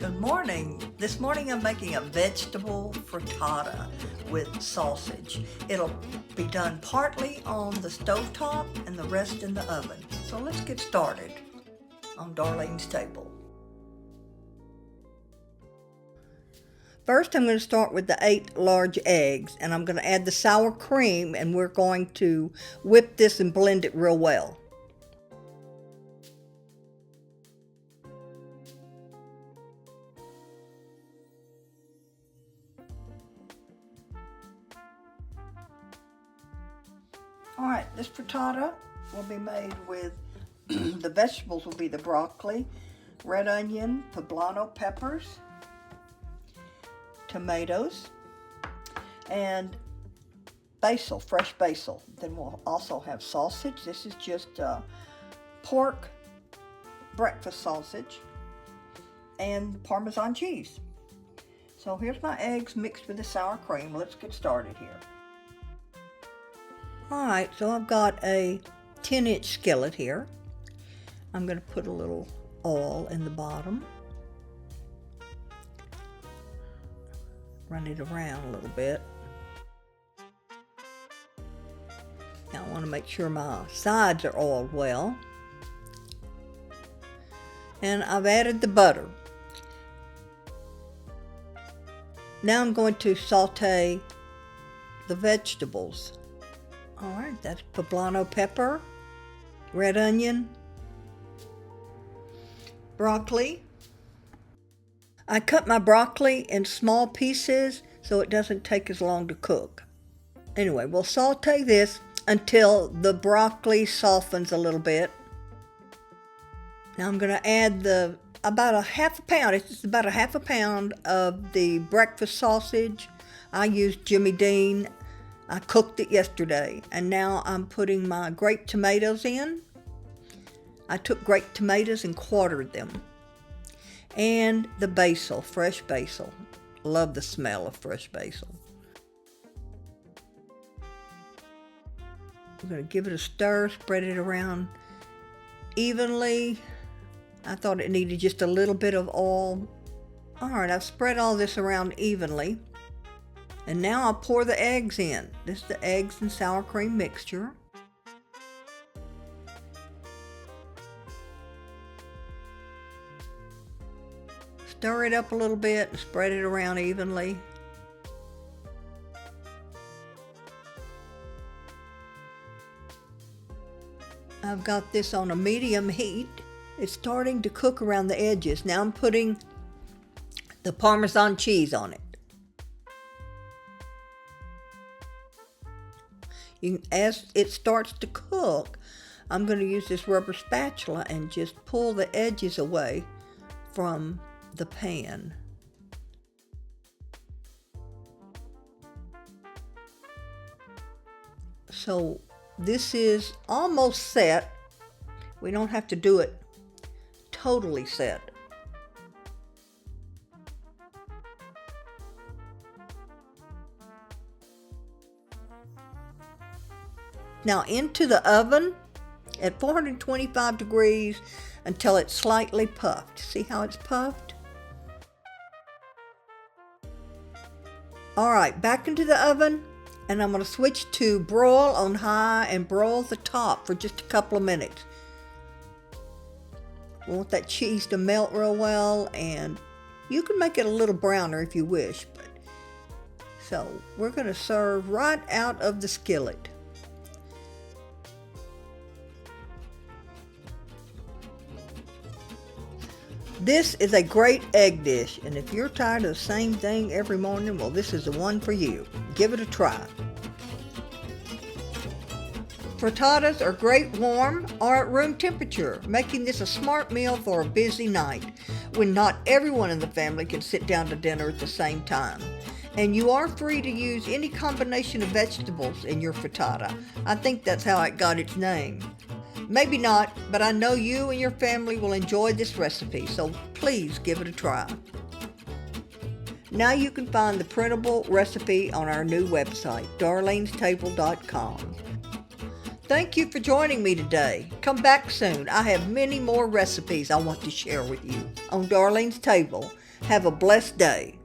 Good morning. This morning I'm making a vegetable frittata with sausage. It'll be done partly on the stovetop and the rest in the oven. So let's get started on Darlene's table. First I'm going to start with the 8 large eggs, and I'm going to add the sour cream, and we're going to whip this and blend it real well. Alright, this frittata will be made with, the vegetables will be the broccoli, red onion, poblano peppers, tomatoes, and basil, fresh basil. Then we'll also have sausage. This is just pork breakfast sausage and Parmesan cheese. So here's my eggs mixed with the sour cream. Let's get started here. Alright, so I've got a 10-inch skillet here. I'm going to put a little oil in the bottom. Run it around a little bit. Now I want to make sure my sides are oiled well. And I've added the butter. Now I'm going to saute the vegetables. Alright, that's poblano pepper, red onion, broccoli. I cut my broccoli in small pieces so it doesn't take as long to cook. Anyway, we'll saute this until the broccoli softens a little bit. Now I'm going to add about a half a pound, it's about a half a pound of the breakfast sausage. I used Jimmy Dean. I cooked it yesterday, and now I'm putting my grape tomatoes in. I took grape tomatoes and quartered them. And the basil, fresh basil. Love the smell of fresh basil. I'm going to give it a stir, spread it around evenly. I thought it needed just a little bit of oil. All right, I've spread all this around evenly. And now I'll pour the eggs in. This is the eggs and sour cream mixture. Stir it up a little bit and spread it around evenly. I've got this on a medium heat. It's starting to cook around the edges. Now I'm putting the Parmesan cheese on it. As it starts to cook, I'm going to use this rubber spatula and just pull the edges away from the pan. So this is almost set. We don't have to do it totally set. Now into the oven at 425 degrees until it's slightly puffed. See how it's puffed? All right, back into the oven, and I'm going to switch to broil on high and broil the top for just a couple of minutes. We want that cheese to melt real well, and you can make it a little browner if you wish. So we're going to serve right out of the skillet. This is a great egg dish, and if you're tired of the same thing every morning, well, this is the one for you. Give it a try. Frittatas are great warm or at room temperature, making this a smart meal for a busy night when not everyone in the family can sit down to dinner at the same time. And you are free to use any combination of vegetables in your frittata. I think that's how it got its name. Maybe not, but I know you and your family will enjoy this recipe, so please give it a try. Now you can find the printable recipe on our new website, darlenestable.com. Thank you for joining me today. Come back soon. I have many more recipes I want to share with you on Darlene's Table. Have a blessed day.